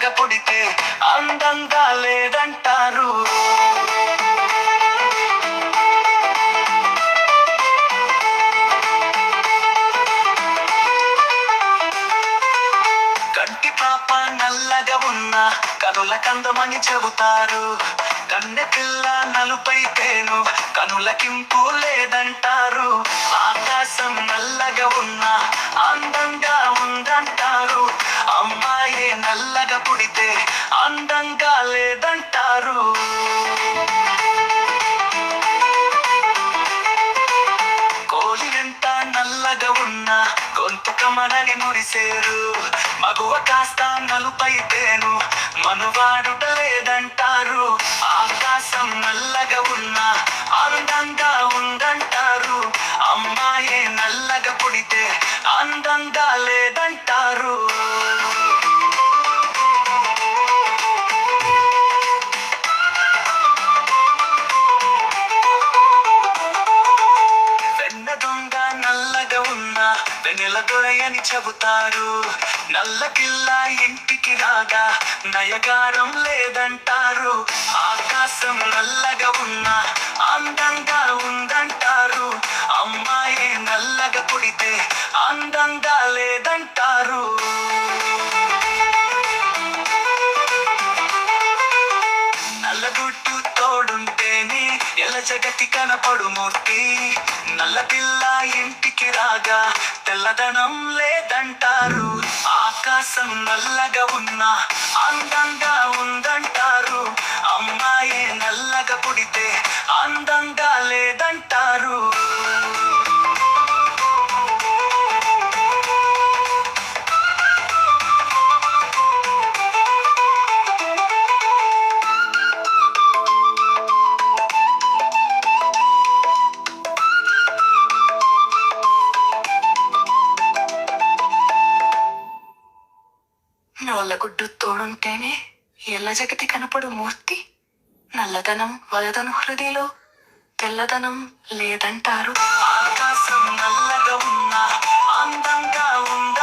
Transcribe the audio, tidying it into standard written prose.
నల్లగా పుడితే అందంగా లేదంటారు. కంటి పాప నల్లగా ఉన్న కనుల కందమని చెబుతారు. కన్నె పిల్ల నలుపైతేను కనులకింపు లేదంటారు. ఆకాశం నల్లగా ఉన్న అందంగా ఉందంటారు. అమ్మాయి నల్లగా పుడితే అందంగా లేదంటారు. కోలి ఎంత నల్లగా ఉన్నా గొంతు కమనని మురిసేరు. మగువ కాస్త నలుపైతేను మనువాడుట లేదంటారు. ఆకాశం నల్లగా ఉన్నా అందంగా ఉందంటారు. అమ్మాయి నల్లగా పుడితే అందంగా లేదంటారు. వెన్న దొంగ నల్లగా ఉన్న వెన్నెల దొరయని చెబుతారు. నల్ల పిల్ల ఇంటికి రాగా నయగారం లేదంటారు. ఆకాశం నల్లగా ఉన్న అందంగా ఉందంటారు. అమ్మాయి నల్లగా పుడితే అందంగా లేదంటారు. నల్లగుట్టు తోడుంటేనే ఎల జగతి కనపడు మూర్తి. నల్ల పిల్ల ఇంటికి రాగా తెల్లదనం లేదంటారు. ఆకాశం నల్లగా ఉన్నా అందంగా ఉందంటారు. అమ్మాయి నల్లగా పుడితే అందంగా లేదంటారు. నల్లగుడ్డు తోడుంటేనే ఎల్ల జగతి కనపడు మూర్తి. నల్లదనం వలదను హృదిలో తెల్లదనం లేదంటారు. ఆకాశం నల్లగా ఉన్నా అందంగా ఉంద